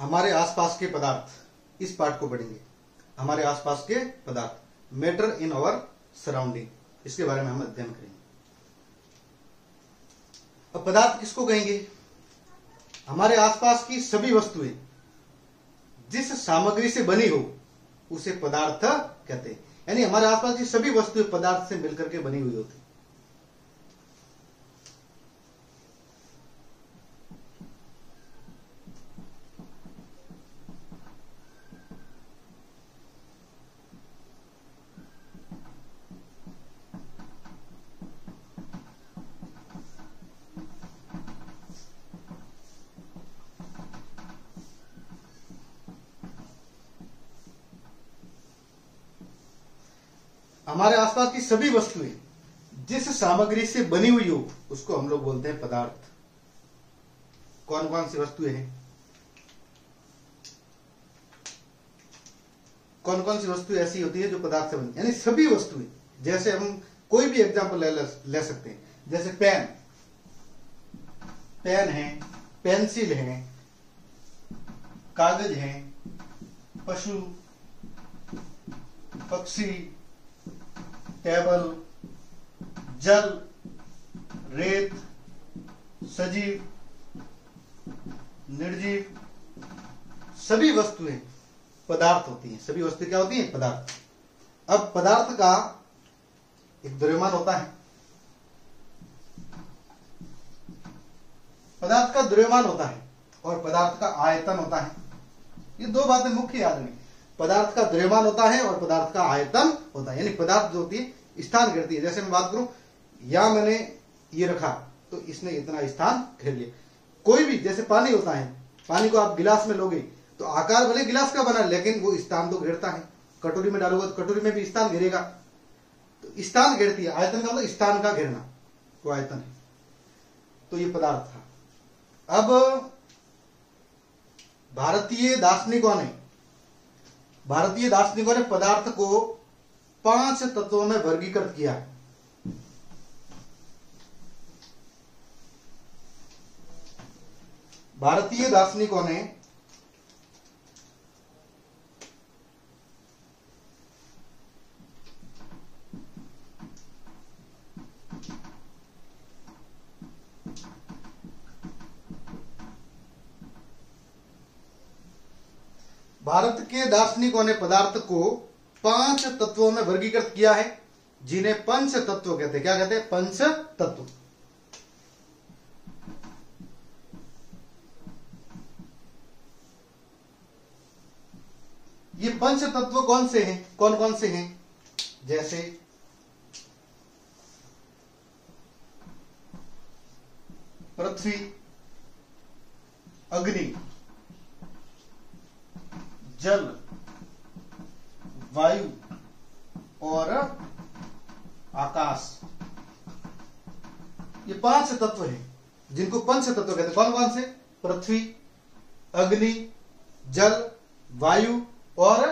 हमारे आसपास के पदार्थ, इस पार्ट को पढ़ेंगे। हमारे आसपास के पदार्थ, मैटर इन आवर सराउंडिंग, इसके बारे में हम अध्ययन करेंगे। अब पदार्थ किसको कहेंगे? हमारे आसपास की सभी वस्तुएं जिस सामग्री से बनी हो उसे पदार्थ कहते हैं। यानी हमारे आसपास की सभी वस्तुएं पदार्थ से मिलकर के बनी हुई होती। हमारे आसपास की सभी वस्तुएं जिस सामग्री से बनी हुई हो उसको हम लोग बोलते हैं पदार्थ। कौन कौन सी वस्तुएं हैं? कौन कौन सी वस्तु ऐसी होती है जो पदार्थ से बनी? यानी सभी वस्तुएं। जैसे हम कोई भी एग्जांपल ले सकते हैं, जैसे पेन, पेन है, पेंसिल है, कागज है, पशु, पक्षी, टेबल, जल, रेत, सजीव, निर्जीव, सभी वस्तुएं पदार्थ होती हैं। सभी वस्तुएं क्या होती हैं? पदार्थ। अब पदार्थ का एक द्रव्यमान होता है, पदार्थ का द्रव्यमान होता है और पदार्थ का आयतन होता है। ये दो बातें मुख्य याद रखनी। पदार्थ का द्रव्यमान होता है और पदार्थ का आयतन होता है। यानी पदार्थ जो होती है स्थान घेरती है। जैसे मैं बात करूं, या मैंने ये रखा तो इसने इतना स्थान घेर लिया। कोई भी, जैसे पानी होता है, पानी को आप गिलास में लोगे तो आकार भले गिलास का बना लेकिन वो स्थान तो घेरता है। कटोरी में डालोगे तो कटोरी में भी स्थान घेरेगा। तो स्थान घेरती है। आयतन का मतलब स्थान का घेरना, वो आयतन है। तो ये पदार्थ था। अब भारतीय दार्शनिकों ने पदार्थ को 5 तत्वों में वर्गीकृत किया है। भारतीय दार्शनिकों ने पदार्थ को 5 तत्वों में वर्गीकृत किया है, जिन्हें पंच तत्व कहते हैं। क्या कहते हैं? पंच तत्व। ये पंच तत्व कौन से हैं? कौन कौन से हैं? जैसे पृथ्वी, अग्नि, जल, वायु और आकाश। ये 5 तत्व हैं जिनको पंच तत्व कहते हैं। कौन कौन से? पृथ्वी, अग्नि, जल, वायु और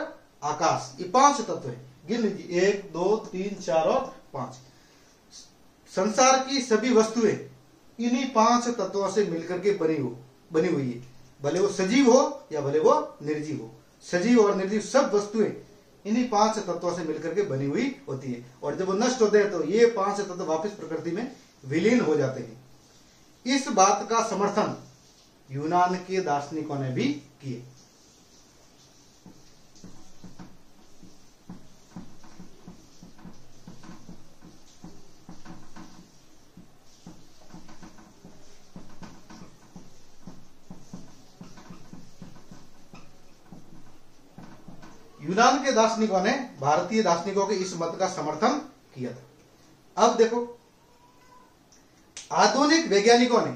आकाश। ये 5 तत्व हैं। गिन लीजिए, 1 2 3 4 और 5। संसार की सभी वस्तुएं इन्हीं 5 तत्वों से मिलकर के बनी हुई है। भले वो सजीव हो या भले वो निर्जीव हो। सजीव और निर्जीव सब वस्तुएं इन्हीं 5 तत्वों से मिलकर के बनी हुई होती है। और जब वो नष्ट होते हैं तो ये 5 तत्व वापस प्रकृति में विलीन हो जाते हैं। इस बात का समर्थन यूनान के दार्शनिकों ने भी किए। यूनान के दार्शनिकों ने भारतीय दार्शनिकों के इस मत का समर्थन किया था। अब देखो, आधुनिक वैज्ञानिकों ने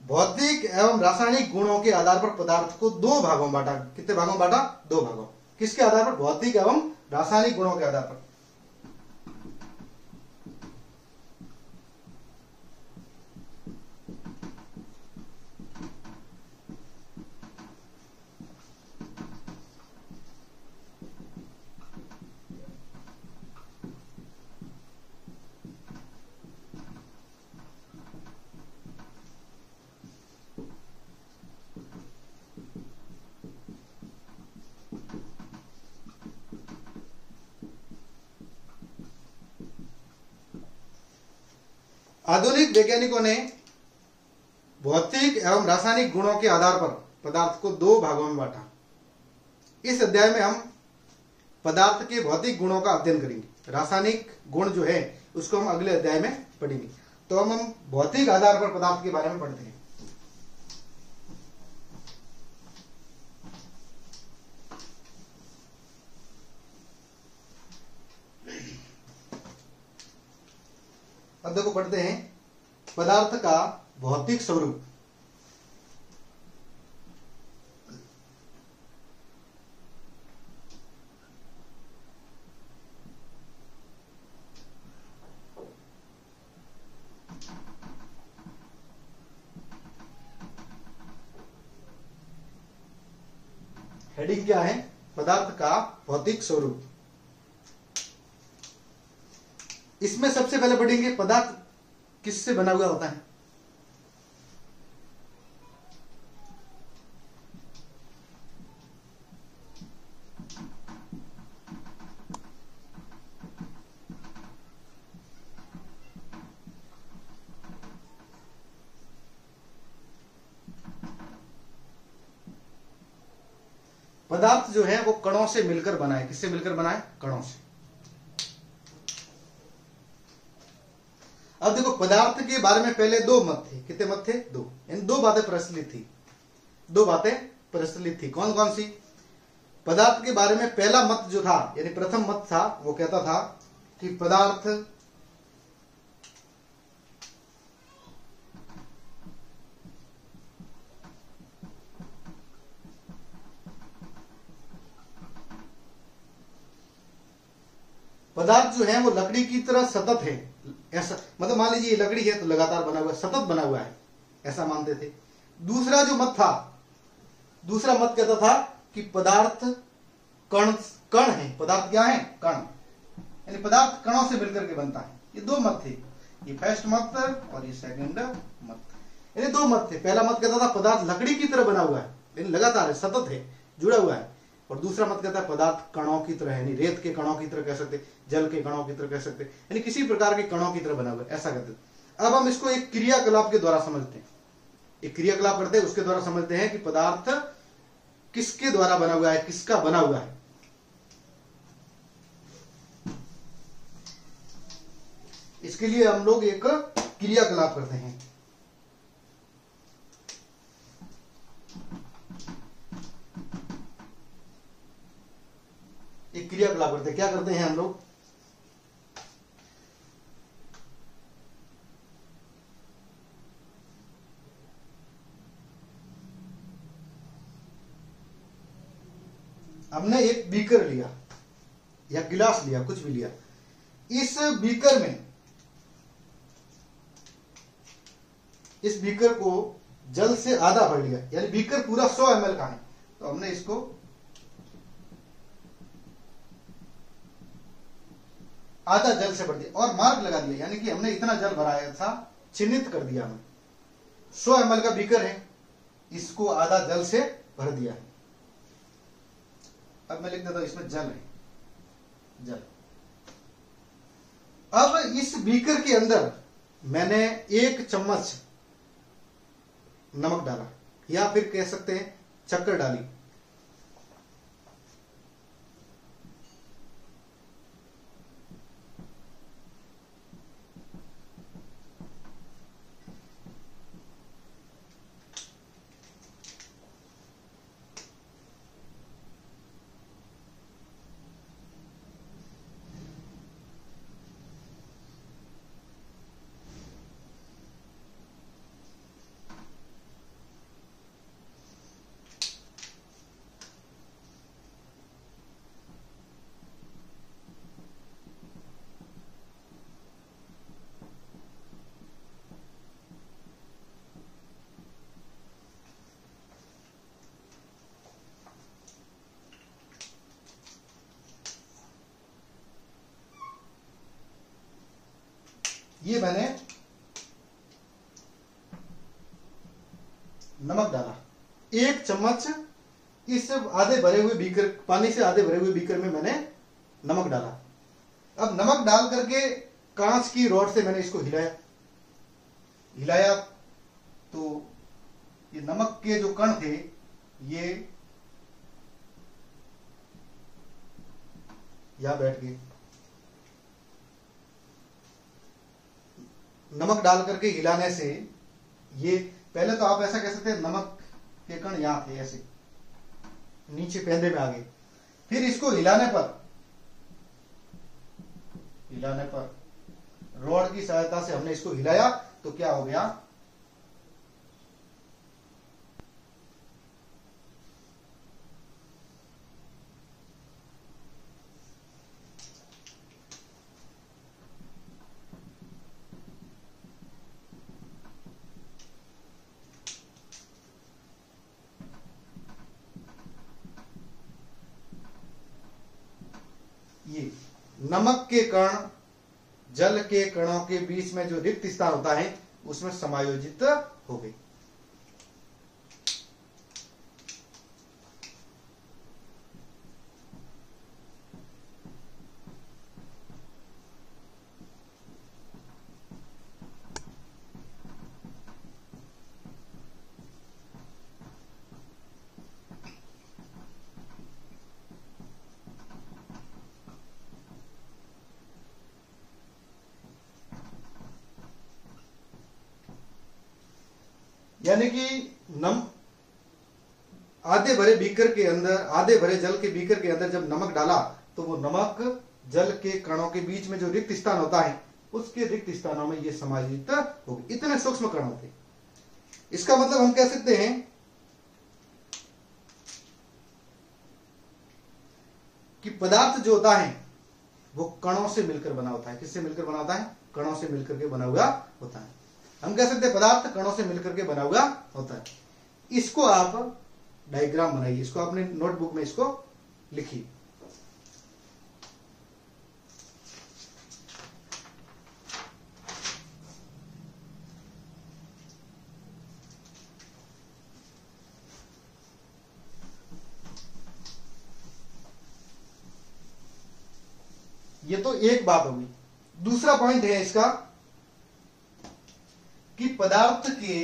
भौतिक एवं रासायनिक गुणों के आधार पर पदार्थ को 2 भागों में बांटा। कितने भागों में बांटा? 2 भागों। किसके आधार पर? भौतिक एवं रासायनिक गुणों के आधार पर। आधुनिक वैज्ञानिकों ने भौतिक एवं रासायनिक गुणों के आधार पर पदार्थ को दो भागों में बांटा। इस अध्याय में हम पदार्थ के भौतिक गुणों का अध्ययन करेंगे। रासायनिक गुण जो है उसको हम अगले अध्याय में पढ़ेंगे। तो हम भौतिक आधार पर पदार्थ के बारे में पढ़ते हैं। अब देखो पढ़ते हैं पदार्थ का भौतिक स्वरूप। हेडिंग क्या है? पदार्थ का भौतिक स्वरूप। इसमें सबसे पहले पढ़ेंगे पदार्थ किससे बना हुआ होता है। पदार्थ जो है वो कणों से मिलकर बना है। किससे मिलकर बना है? कणों से। अब देखो पदार्थ के बारे में पहले दो मत थे। कितने मत थे? दो। इन दो बातें प्रचलित थी। दो बातें प्रचलित थी। कौन कौन सी? पदार्थ के बारे में पहला मत जो था, यानी प्रथम मत था, वो कहता था कि पदार्थ जो है वो लकड़ी की तरह सतत है। ऐसा मतलब मान लीजिए लकड़ी है तो लगातार बना हुआ है, सतत बना हुआ है, ऐसा मानते थे। दूसरा जो मत था, दूसरा मत कहता था कि पदार्थ कण है। पदार्थ क्या है? कण। यानी पदार्थ कणों से मिलकर के बनता है। ये दो मत थे, ये फर्स्ट मत और ये सेकंड मत। यानी दो मत थे। पहला मत कहता था पदार्थ लकड़ी की तरह बना हुआ है, यानी लगातार है, सतत है, जुड़ा हुआ है। और दूसरा मत कहता है पदार्थ कणों की तरह है, यानी रेत के कणों की तरह कह सकते, जल के कणों की तरह कह सकते, यानी किसी प्रकार के कणों की तरह बना हुआ है, ऐसा कहते। अब हम इसको एक क्रियाकलाप के द्वारा समझते हैं। एक क्रियाकलाप करते हैं, उसके द्वारा समझते हैं कि पदार्थ किसके द्वारा बना हुआ है, किसका बना हुआ है। इसके लिए हम लोग एक क्रियाकलाप करते हैं। एक क्रियाकलाप करते हैं। क्या करते हैं हम लोग? हमने एक बीकर लिया या गिलास लिया, कुछ भी लिया। इस बीकर को जल से आधा भर लिया, यानी बीकर पूरा 100 ml का है, तो हमने इसको आधा जल से भर दिया और मार्क लगा दिया, यानी कि हमने इतना जल भराया था, चिन्हित कर दिया। हमने 100 ml का बीकर है, इसको आधा जल से भर दिया। अब मैं लिख देता हूं इसमें जल है, जल। अब इस बीकर के अंदर मैंने 1 चम्मच नमक डाला, या फिर कह सकते हैं शक्कर डाली। ये मैंने नमक डाला 1 चम्मच। इस आधे भरे हुए बीकर, पानी से आधे भरे हुए बीकर में मैंने नमक डाला। अब नमक डाल करके कांच की रॉड से मैंने इसको हिलाया, हिलाया तो ये नमक के जो कण थे ये यहां बैठ गए। नमक डाल करके हिलाने से ये, पहले तो आप ऐसा कह सकते हैं नमक के कण यहां थे, ऐसे नीचे पेंदे में आ गए। फिर इसको हिलाने पर रॉड की सहायता से हमने इसको हिलाया तो क्या हो गया, ये नमक के कण जल के कणों के बीच में जो रिक्त स्थान होता है उसमें समायोजित हो गई। यानी कि आधे भरे बीकर के अंदर, आधे भरे जल के बीकर के अंदर जब नमक डाला तो वो नमक जल के कणों के बीच में जो रिक्त स्थान होता है उसके रिक्त स्थानों में ये समायोजित हो गए। इतने सूक्ष्म कण होते। इसका मतलब हम कह सकते हैं कि पदार्थ जो होता है वो कणों से मिलकर बना होता है। किससे मिलकर बना होता है? कणों से मिलकर के बना हुआ होता है। हम कह सकते हैं पदार्थ कणों से मिलकर के बना हुआ होता है। इसको आप डायग्राम बनाइए, इसको अपने नोटबुक में इसको लिखिए। ये तो एक बात होगी। दूसरा पॉइंट है इसका कि पदार्थ के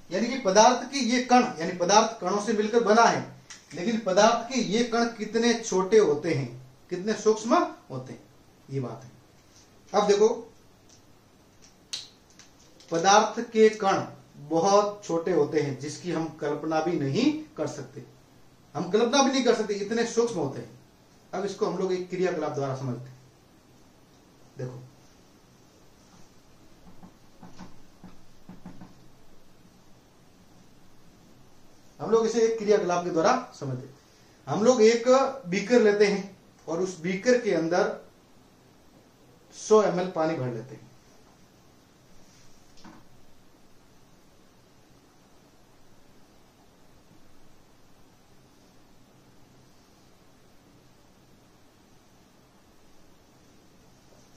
यानी कि पदार्थ के ये कण, यानी पदार्थ कणों से मिलकर बना है, लेकिन पदार्थ के ये कण कितने छोटे होते हैं, कितने सूक्ष्म होते हैं, ये बात है। अब देखो, पदार्थ के कण बहुत छोटे होते हैं जिसकी हम कल्पना भी नहीं कर सकते, हम कल्पना भी नहीं कर सकते, इतने सूक्ष्म होते हैं। अब इसको हम लोग एक क्रियाकलाप द्वारा समझते हैं। देखो, हम लोग इसे एक क्रियाकलाप के द्वारा समझते हैं। हम लोग एक बीकर लेते हैं और उस बीकर के अंदर 100 ml पानी भर लेते हैं।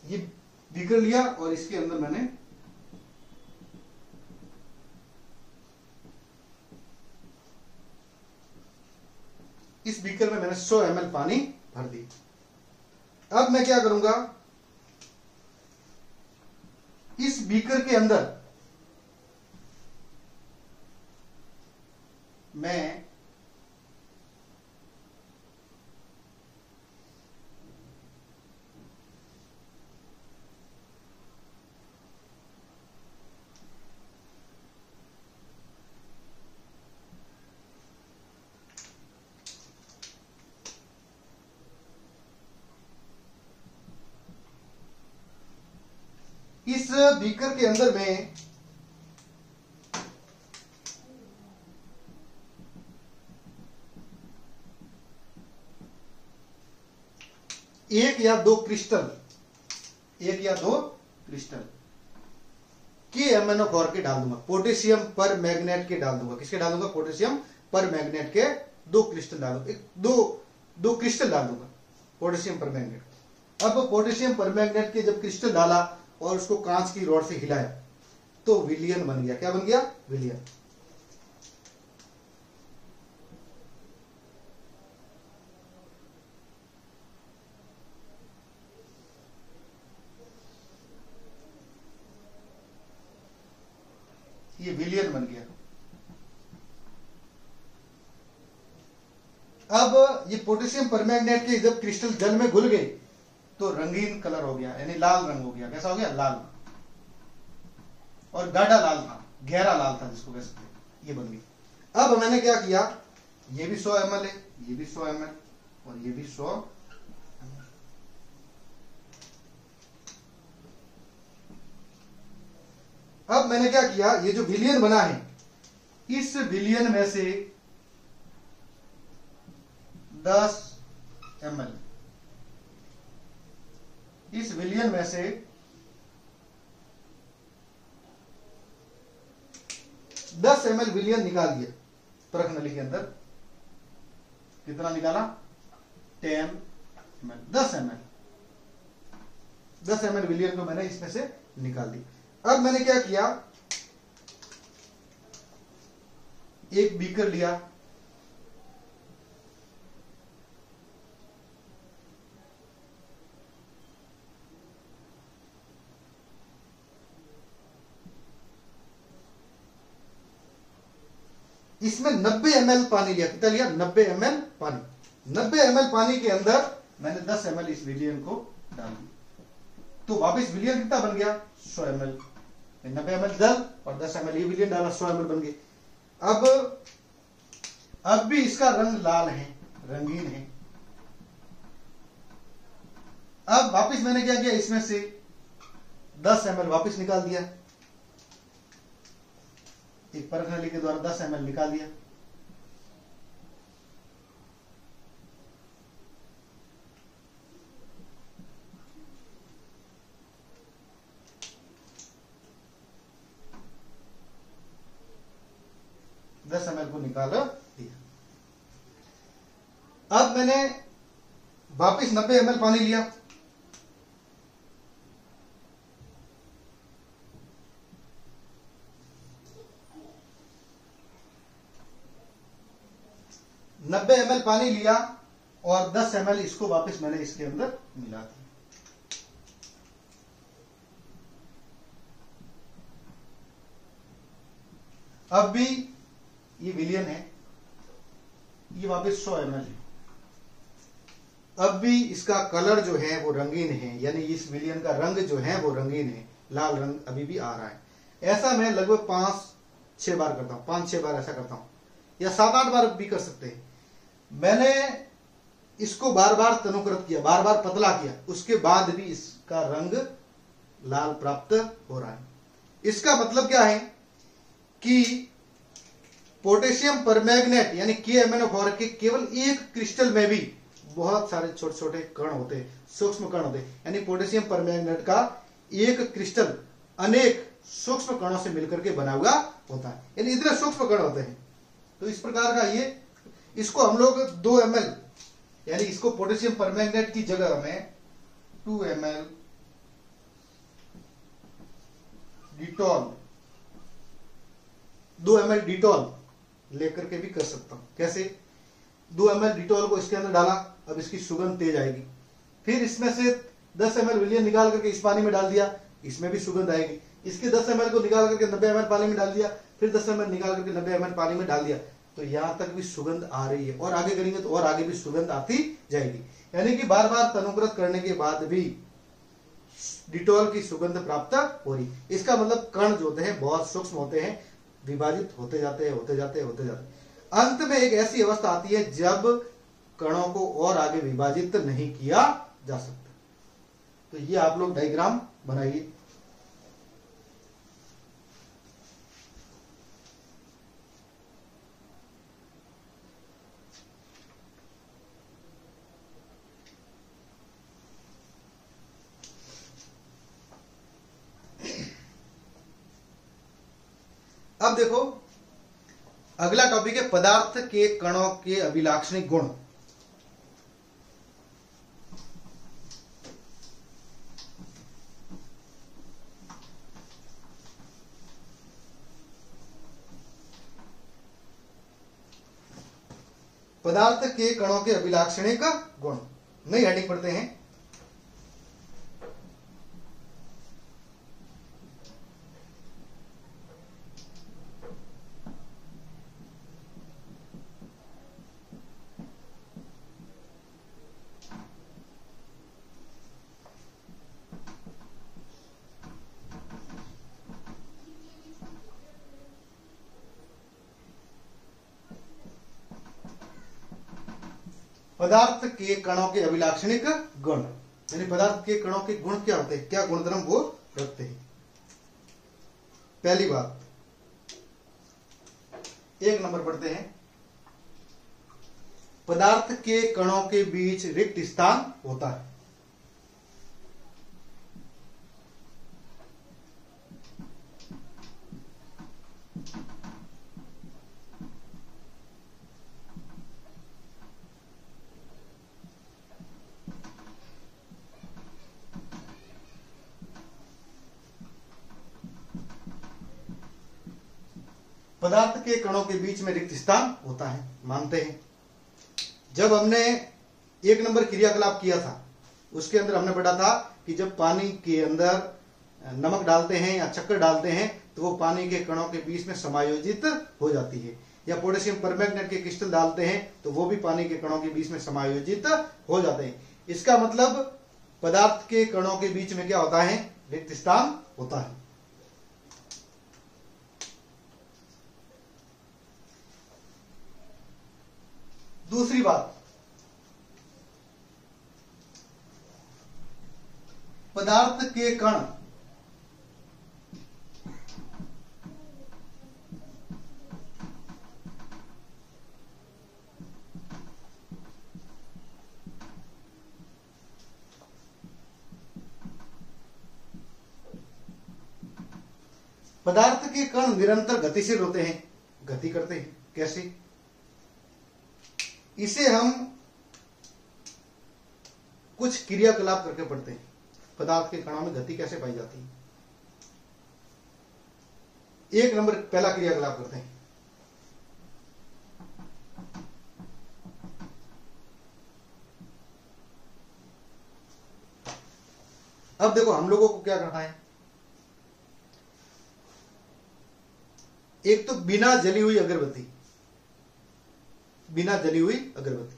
ये बीकर लिया और इसके अंदर मैंने इस बीकर में मैंने 100 ml पानी भर दी। अब मैं क्या करूंगा, इस बीकर के अंदर मैं इस बीकर के अंदर में एक या दो क्रिस्टल के MnO4 के डाल दूंगा, पोटेशियम पर मैग्नेट के डाल दूंगा। किसके डाल दूंगा? पोटेशियम पर मैग्नेट के दो क्रिस्टल डाल दूंगा, दो क्रिस्टल डाल दूंगा पोटेशियम पर मैग्नेट। अब पोटेशियम पर मैग्नेट के जब क्रिस्टल डाला और उसको कांच की रॉड से हिलाया तो विलियन बन गया। क्या बन गया? विलियन। ये विलियन बन गया। अब ये पोटेशियम परमैंगनेट के जब क्रिस्टल जल में घुल गए तो रंगीन कलर हो गया, यानी लाल रंग हो गया। कैसा हो गया? लाल। और गाढ़ा लाल था, गहरा लाल था जिसको कह सकते हैं, ये बन गई। अब मैंने क्या किया, ये भी 100 ml है, ये भी 100 ml और ये भी 100 ml। अब मैंने क्या किया, ये जो विलियन बना है इस विलियन में से 10 ml, इस विलियन में से 10 ml विलियन निकाल दिया परख नली के अंदर। कितना निकाला? 10 ml, 10 ml, 10 ml विलियन को मैंने इसमें से निकाल दी। अब मैंने क्या किया, एक बीकर लिया, इसमें 90 ml पानी लिया। कितना लिया? 90 ml पानी। 90 ml पानी के अंदर मैंने 10 ml इस विलियन को डाल दिया तो वापस विलियन कितना बन गया? 100 ml। 90 ml जल और 10 ml ये विलियन डाला, 100 ml बन गए। अब भी इसका रंग लाल है, रंगीन है। अब वापस मैंने क्या किया, इसमें से 10 ml वापस निकाल दिया, एक परख नली के द्वारा 10 ml निकाल दिया। ml को निकाल दिया। अब मैंने वापिस 90 ml पानी लिया, नब्बे ml पानी लिया और 10 ml इसको वापस मैंने इसके अंदर मिला दिया। अब भी ये विलियन है, ये वापस 100 ml है। अब भी इसका कलर जो है वो रंगीन है, यानी इस विलियन का रंग जो है वो रंगीन है, लाल रंग अभी भी आ रहा है। ऐसा मैं लगभग 5-6 बार करता हूं, 5-6 बार ऐसा करता हूं, या 7-8 बार भी कर सकते हैं। मैंने इसको बार बार तनुकृत किया, बार बार पतला किया, उसके बाद भी इसका रंग लाल प्राप्त हो रहा है। इसका मतलब क्या है कि पोटेशियम परमैंगनेट यानी KMnO4 के केवल एक क्रिस्टल में भी बहुत सारे छोटे छोटे कण होते हैं, सूक्ष्म कण होते हैं। यानी पोटेशियम परमैंगनेट का एक क्रिस्टल अनेक सूक्ष्म कणों से मिलकर के बना हुआ होता है, यानी इतने सूक्ष्म कण होते हैं। तो इस प्रकार का ये, इसको हम लोग 2 ml, यानी इसको पोटेशियम परमैंगनेट की जगह में 2 ml डिटॉल, 2 ml डिटॉल लेकर के भी कर सकता हूं। कैसे? 2 ml डिटॉल को इसके अंदर डाला, अब इसकी सुगंध तेज आएगी। फिर इसमें से 10 ml विलियन निकाल करके इस पानी में डाल दिया, इसमें भी सुगंध आएगी। इसके 10 ml को निकाल करके 90 ml पानी में डाल दिया, फिर 10 ml निकाल करके 90 ml पानी में डाल दिया, तो यहां तक भी सुगंध आ रही है। और आगे करेंगे तो और आगे भी सुगंध आती जाएगी। यानी कि बार बार तनुकृत करने के बाद भी डिटॉल की सुगंध प्राप्त हो रही। इसका मतलब कण जो होते हैं बहुत सूक्ष्म होते हैं, विभाजित होते जाते हैं, होते जाते हैं, होते जाते हैं। अंत में एक ऐसी अवस्था आती है जब कणों को और आगे विभाजित नहीं किया जा सकता। तो ये आप लोग डायग्राम बनाइए। अब देखो अगला टॉपिक है पदार्थ के कणों के अभिलाक्षणिक गुण। पदार्थ के कणों के अभिलाक्षणिक गुण। नई हेडिंग पढ़ते हैं। पदार्थ के कणों के अभिलाक्षणिक गुण, यानी पदार्थ के कणों के गुण क्या होते हैं, क्या गुणधर्म वो रखते हैं। पहली बात, 1 नंबर पढ़ते हैं। पदार्थ के कणों के बीच रिक्त स्थान होता है। पदार्थ के कणों के बीच में रिक्त स्थान होता है, मानते हैं। जब हमने 1 नंबर क्रियाकलाप किया था उसके अंदर हमने पढ़ा था कि जब पानी के अंदर नमक डालते हैं या शक्कर डालते हैं तो वो पानी के कणों के बीच में समायोजित हो जाती है, या पोटेशियम परमैंगनेट के क्रिस्टल डालते हैं तो वो भी पानी के कणों के बीच में समायोजित हो जाते हैं। इसका मतलब पदार्थ के कणों के बीच में क्या होता है, रिक्त स्थान होता है। दूसरी बात, पदार्थ के कण पदार्थ के कण निरंतर गतिशील होते हैं, गति करते हैं। कैसे? इसे हम कुछ क्रियाकलाप करके पढ़ते हैं। पदार्थ के कणों में गति कैसे पाई जाती है। 1 नंबर पहला क्रियाकलाप करते हैं। अब देखो हम लोगों को क्या करना है। एक तो बिना जली हुई अगरबत्ती, बिना जली हुई अगरबत्ती,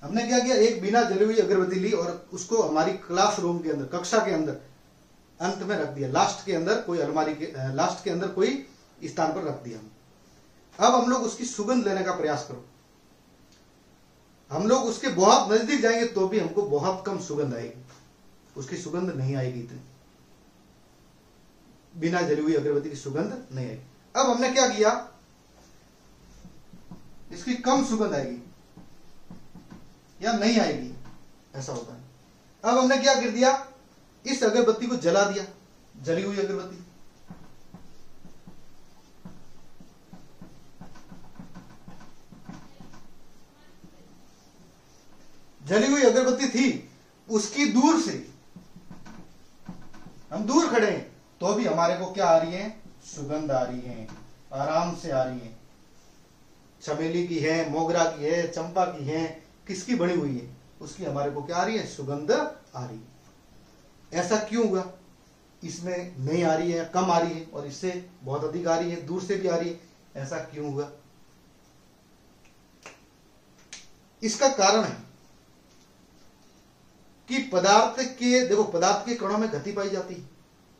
हमने क्या किया, एक बिना जली हुई अगरबत्ती ली और उसको हमारी क्लासरूम के अंदर, कक्षा के अंदर अंत में रख दिया, लास्ट के अंदर कोई अलमारी के लास्ट के अंदर कोई स्थान पर रख दिया। अब हम लोग उसकी सुगंध लेने का प्रयास करो। हम लोग उसके बहुत नजदीक जाएंगे तो भी हमको बहुत कम सुगंध आएगी, उसकी सुगंध नहीं आएगी इतनी, बिना जली हुई अगरबत्ती की सुगंध नहीं आएगी। अब हमने क्या किया, इसकी कम सुगंध आएगी या नहीं आएगी, ऐसा होता है। अब हमने क्या कर दिया, इस अगरबत्ती को जला दिया, जली हुई अगरबत्ती। जली हुई अगरबत्ती थी, उसकी दूर से हम दूर खड़े हैं तो भी हमारे को क्या आ रही है, सुगंध आ रही है, आराम से आ रही है। चमेली की है, मोगरा की है, चंपा की है, किसकी बनी हुई है, उसकी हमारे को क्या आ रही है, सुगंध आ रही है। ऐसा क्यों हुआ, इसमें नहीं आ रही है, कम आ रही है, और इससे बहुत अधिक आ रही है, दूर से भी आ रही है, ऐसा क्यों हुआ? इसका कारण है कि पदार्थ के, देखो पदार्थ के कणों में गति पाई जाती है,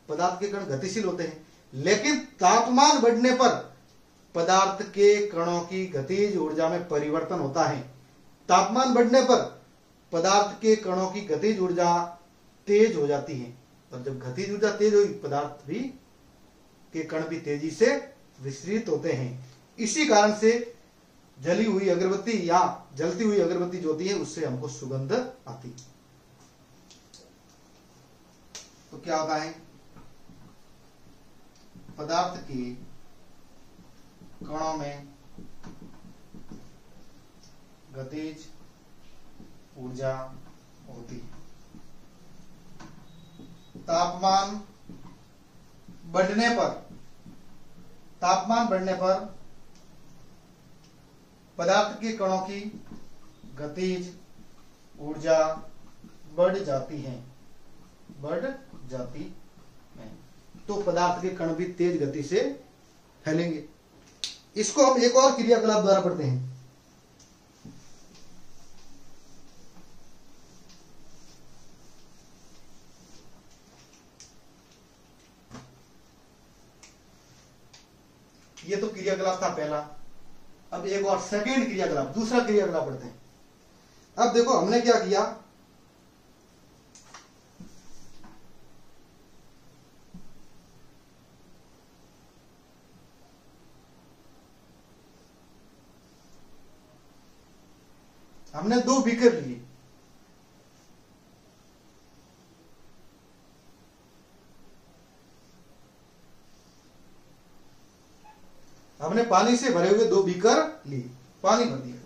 पदार्थ के कण गतिशील होते हैं, लेकिन तापमान बढ़ने पर पदार्थ के कणों की गतिज ऊर्जा में परिवर्तन होता है। तापमान बढ़ने पर पदार्थ के कणों की गतिज ऊर्जा तेज हो जाती है, और जब गतिज ऊर्जा तेज हुई, पदार्थ भी के कण भी तेजी से विस्तृत होते हैं। इसी कारण से जली हुई अगरबत्ती या जलती हुई अगरबत्ती जो होती है उससे हमको सुगंध आती है। तो क्या होता है, पदार्थ के कणों में गतिज ऊर्जा होती है। तापमान बढ़ने पर पदार्थ के कणों की गतिज ऊर्जा बढ़ जाती है। तो पदार्थ के कण भी तेज गति से फैलेंगे। इसको हम एक और क्रियाकलाप द्वारा पढ़ते हैं। ये तो क्रियाकलाप था पहला। अब एक और सेकेंड क्रियाकलाप, दूसरा क्रियाकलाप पढ़ते हैं। अब देखो हमने क्या किया, हमने 2 बीकर लिए। हमने पानी से भरे हुए 2 बीकर लिए, पानी भर दिया।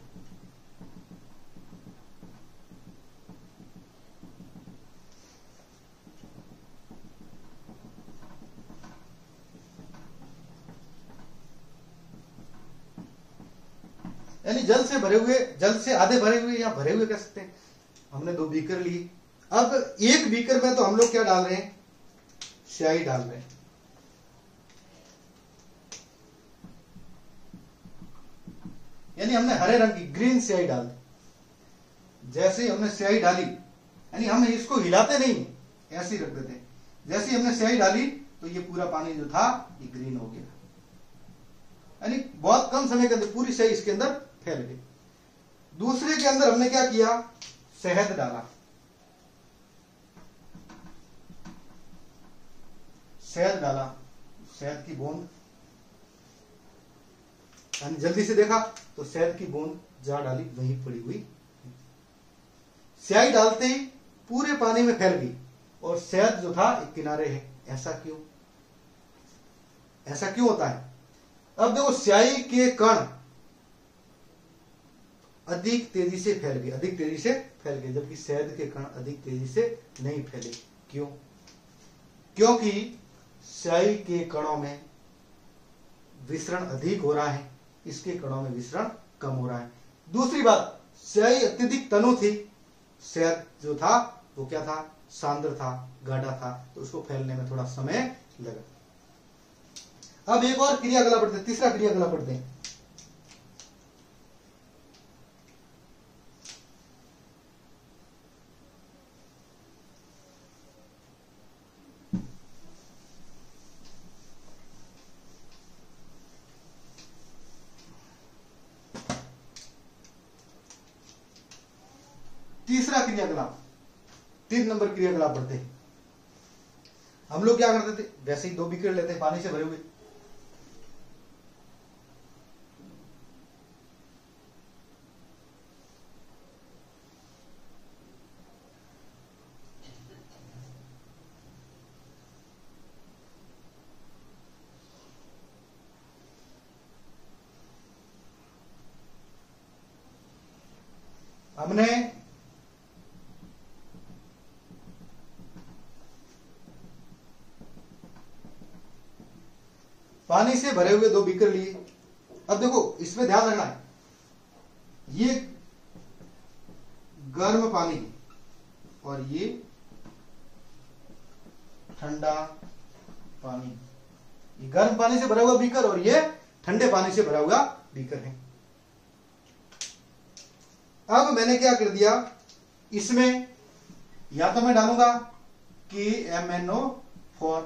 यानी जल से भरे हुए, जल से आधे भरे हुए या भरे हुए कह सकते हैं। हमने 2 बीकर लिए। अब एक बीकर में तो हम लोग क्या डाल रहे हैं, स्याही डाल रहे हैं। यानी हमने हरे रंग की ग्रीन स्याही डाल दी। जैसे ही हमने स्याही डाली, यानी हम इसको हिलाते नहीं, ऐसे ही रख देते हैं। जैसे ही हमने स्याही डाली तो ये पूरा पानी जो था ये ग्रीन हो गया। यानी बहुत कम समय के अंदर पूरी स्याही इसके अंदर फैल गई। दूसरे के अंदर हमने क्या किया, शहद डाला। शहद की बूंद, यानी जल्दी से देखा तो शहद की बूंद जा डाली, वहीं पड़ी हुई। स्याही डालते ही पूरे पानी में फैल गई और शहद जो था एक किनारे है। ऐसा क्यों होता है? अब देखो, स्याही के कण अधिक तेजी से फैल गए, जबकि शहद के कण अधिक तेजी से नहीं फैले। क्यों? क्योंकि स्याही के कणों में विसरण अधिक हो रहा है, इसके कणों में विसरण कम हो रहा है। दूसरी बात, स्याही अत्यधिक तनु थी, शहद जो था वो क्या था, सांद्र था, गाढ़ा था, तो उसको फैलने में थोड़ा समय लगा। अब एक और क्रियाकलाप पढ़ते हैं, तीसरा क्रियाकलाप पढ़ते हैं। तीसरा क्रियाकलाप, 3 नंबर क्रियाकलाप पढ़ते हैं। हम लोग क्या करते थे, वैसे ही 2 बीकर लेते हैं पानी से भरे हुए। हमने पानी से भरे हुए 2 बीकर लिए। अब देखो, इसमें ध्यान रखना है, ये गर्म पानी है और ये ठंडा पानी। ये गर्म पानी से भरा हुआ बीकर और ये ठंडे पानी से भरा हुआ बीकर है। अब मैंने क्या कर दिया, इसमें या तो मैं डालूंगा KMnO4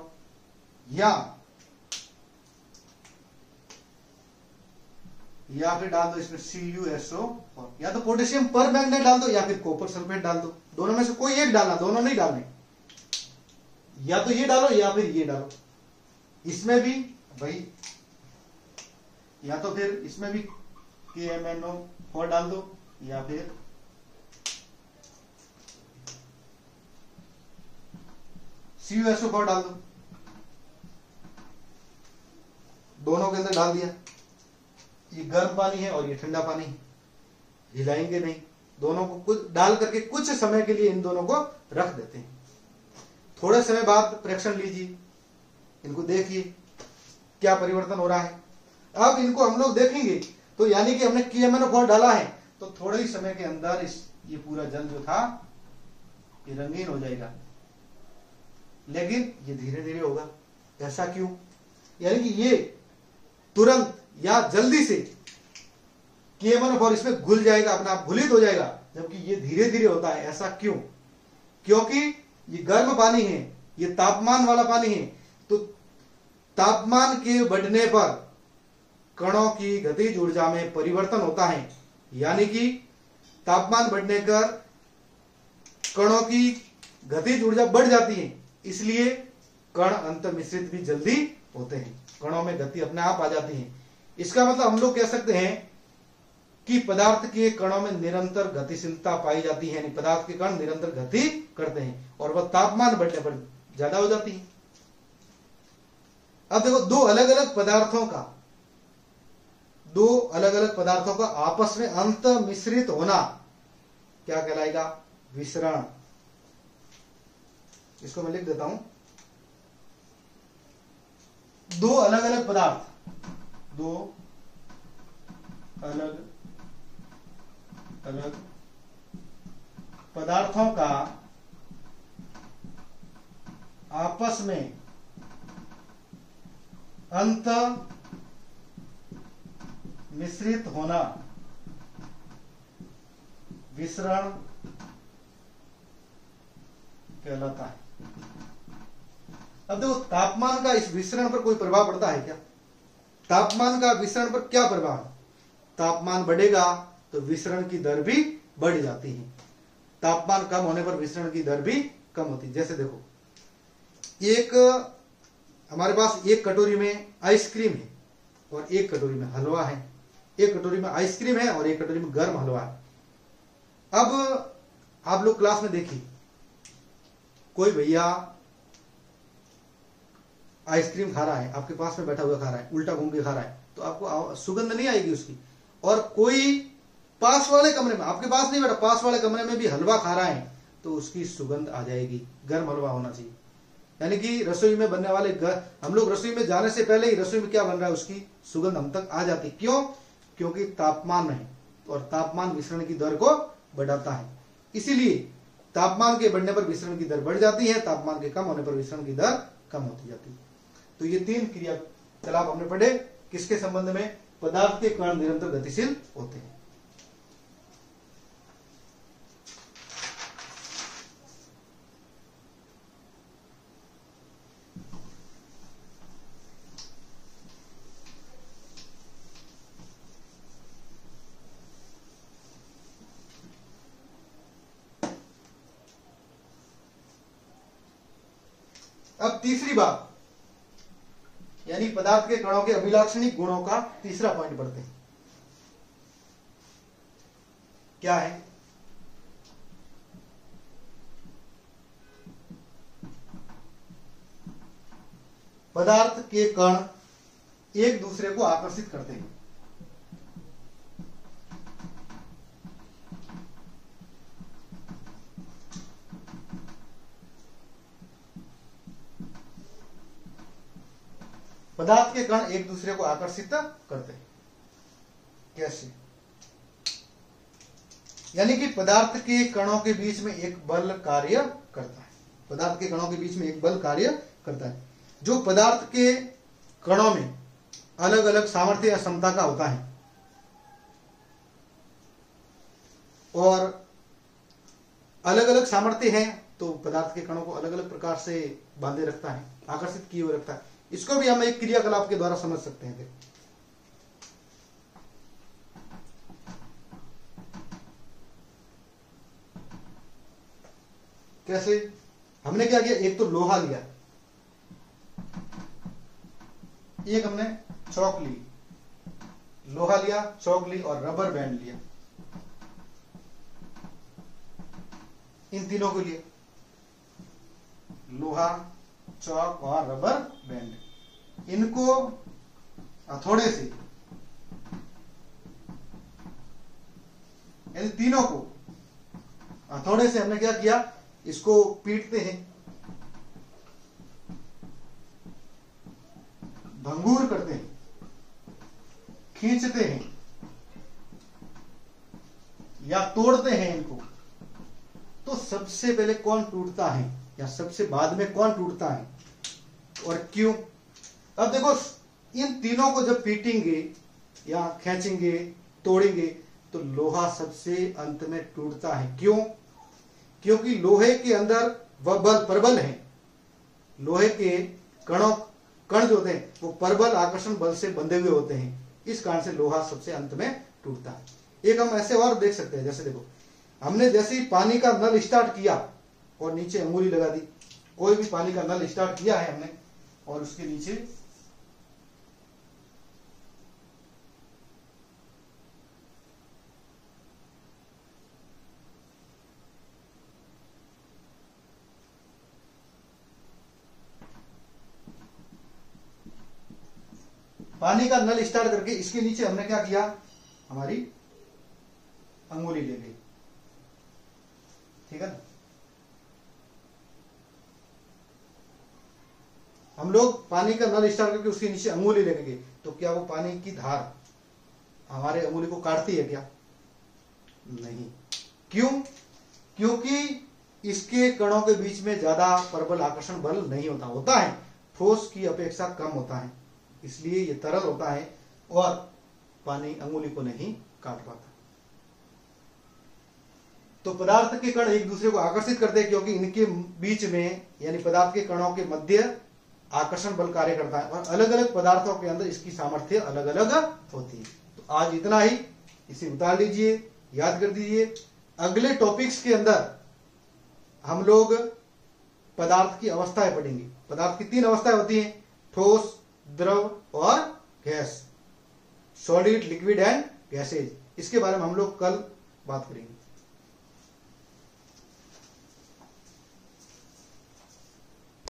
या फिर डाल दो इसमें CuSO4, या तो पोटेशियम पर मैंगनेट डाल दो या फिर कॉपर सल्फेट डाल दो। दोनों में से कोई एक डालना, दोनों नहीं डालने। या तो ये डालो या फिर ये डालो। इसमें भी भाई, या तो फिर इसमें भी KMnO4 डाल दो या फिर CuSO4 डाल दो। दोनों के अंदर डाल दिया। ये गर्म पानी है और ये ठंडा पानी है, हिलाएंगे नहीं, दोनों को कुछ डाल करके कुछ समय के लिए इन दोनों को रख देते हैं। थोड़े समय बाद प्रेक्षण लीजिए, इनको देखिए क्या परिवर्तन हो रहा है। अब इनको हम लोग देखेंगे तो यानी कि हमने KMnO4 डाला है तो थोड़े ही समय के अंदर ये पूरा जल जो था ये रंगीन हो जाएगा, लेकिन ये धीरे धीरे होगा। ऐसा क्यों? यानी कि ये तुरंत या जल्दी से KMnO4 इसमें घुल जाएगा, अपने आप घुलित हो जाएगा, जबकि ये धीरे धीरे होता है। ऐसा क्यों? क्योंकि ये गर्म पानी है, ये तापमान वाला पानी है, तो तापमान के बढ़ने पर कणों की गतिज ऊर्जा में परिवर्तन होता है। यानी कि तापमान बढ़ने पर कणों की गतिज ऊर्जा बढ़ जाती है, इसलिए कण अंतर्मिश्रित भी जल्दी होते हैं, कणों में गति अपने आप आ जाती है। इसका मतलब हम लोग कह सकते हैं कि पदार्थ के कणों में निरंतर गतिशीलता पाई जाती है, यानी पदार्थ के कण निरंतर गति करते हैं और वह तापमान बढ़ने पर ज्यादा हो जाती है। अब देखो दो अलग अलग पदार्थों का आपस में अंत मिश्रित होना क्या कहलाएगा? विसरण। इसको मैं लिख देता हूं। दो अलग अलग पदार्थों का आपस में अंत मिश्रित होना विसरण कहलाता है। अब देखो तापमान का इस विसरण पर कोई प्रभाव पड़ता है क्या? तापमान का विसरण पर क्या प्रभाव है? तापमान बढ़ेगा तो विसरण की दर भी बढ़ जाती है, तापमान कम होने पर विसरण की दर भी कम होती है। जैसे देखो हमारे पास एक कटोरी में आइसक्रीम है और एक कटोरी में हलवा है। एक कटोरी में आइसक्रीम है और एक कटोरी में गर्म हलवा है। अब आप लोग क्लास में देखिए, कोई भैया आइसक्रीम खा रहा है, आपके पास में बैठा हुआ खा रहा है, उल्टा घूम के खा रहा है, तो आपको सुगंध नहीं आएगी उसकी। और कोई पास वाले कमरे में, आपके पास नहीं बैठा, पास वाले कमरे में भी हलवा खा रहा है तो उसकी सुगंध आ जाएगी। गर्म हलवा होना चाहिए। यानी कि रसोई में बनने वाले हम लोग रसोई में जाने से पहले ही रसोई में क्या बन रहा है उसकी सुगंध हम तक आ जाती। क्यों? क्योंकि तापमान है और तापमान विसरण की दर को बढ़ाता है। इसीलिए तापमान के बढ़ने पर विसरण की दर बढ़ जाती है, तापमान के कम होने पर विसरण की दर कम होती जाती है। तो ये तीन क्रियाकलाप हमने पढ़े किसके संबंध में? पदार्थ के कण निरंतर गतिशील होते हैं। अब तीसरी बात, यानी पदार्थ के कणों के अभिलाक्षणिक गुणों का तीसरा पॉइंट पढ़ते हैं। क्या है? पदार्थ के कण एक दूसरे को आकर्षित करते हैं। पदार्थ के कण एक दूसरे को आकर्षित करते हैं। कैसे? यानी कि पदार्थ के कणों के बीच में एक बल कार्य करता है। पदार्थ के कणों के बीच में एक बल कार्य करता है जो पदार्थ के कणों में अलग अलग सामर्थ्य या क्षमता का होता है और अलग अलग सामर्थ्य है तो पदार्थ के कणों को अलग अलग प्रकार से बांधे रखता है, आकर्षित किए हुए रखता है। इसको भी हम एक क्रियाकलाप के द्वारा समझ सकते हैं। कैसे? हमने क्या किया, एक तो लोहा लिया, एक हमने चौक ली, लोहा लिया, चौक ली और रबर बैंड लिया। इन तीनों को लिए लोहा, चौक और रबर बैंड, इनको हथौड़े से, यानी तीनों को हथौड़े से हमने क्या किया, इसको पीटते हैं, भंगूर करते हैं, खींचते हैं या तोड़ते हैं इनको, तो सबसे पहले कौन टूटता है या सबसे बाद में कौन टूटता है और क्यों? अब देखो, इन तीनों को जब पीटेंगे या खींचेंगे, तोड़ेंगे, तो लोहा सबसे अंत में टूटता है। क्यों? क्योंकि लोहे के अंदर वह बल परबल है, लोहे के कण जो होते हैं वो परबल आकर्षण बल से बंधे हुए होते हैं, इस कारण से लोहा सबसे अंत में टूटता है। एक हम ऐसे और देख सकते हैं, जैसे देखो, हमने जैसे ही पानी का नल स्टार्ट किया और नीचे अंगुली लगा दी, कोई भी पानी का नल स्टार्ट किया है हमने और उसके नीचे पानी का नल स्टार्ट करके इसके नीचे हमने क्या किया, हमारी अंगुली ले गई, ठीक है ना। हम लोग पानी का नल स्टार्ट करके उसके नीचे अंगुली ले गए, तो क्या वो पानी की धार हमारे अंगुली को काटती है क्या? नहीं। क्यों? क्योंकि इसके कणों के बीच में ज्यादा परबल आकर्षण बल नहीं होता है, ठोस की अपेक्षा कम होता है, इसलिए ये तरल होता है और पानी अंगुली को नहीं काट पाता। तो पदार्थ के कण एक दूसरे को आकर्षित करते हैं क्योंकि इनके बीच में यानी पदार्थ के कणों के मध्य आकर्षण बल कार्य करता है और अलग अलग पदार्थों के अंदर इसकी सामर्थ्य अलग अलग होती है। तो आज इतना ही, इसे उतार लीजिए, याद कर दीजिए। अगले टॉपिक्स के अंदर हम लोग पदार्थ की अवस्थाएं पढ़ेंगे। पदार्थ की 3 अवस्थाएं होती हैं, ठोस, द्रव और gas, solid, liquid and gases. इसके बारे में हम लोग कल बात करेंगे।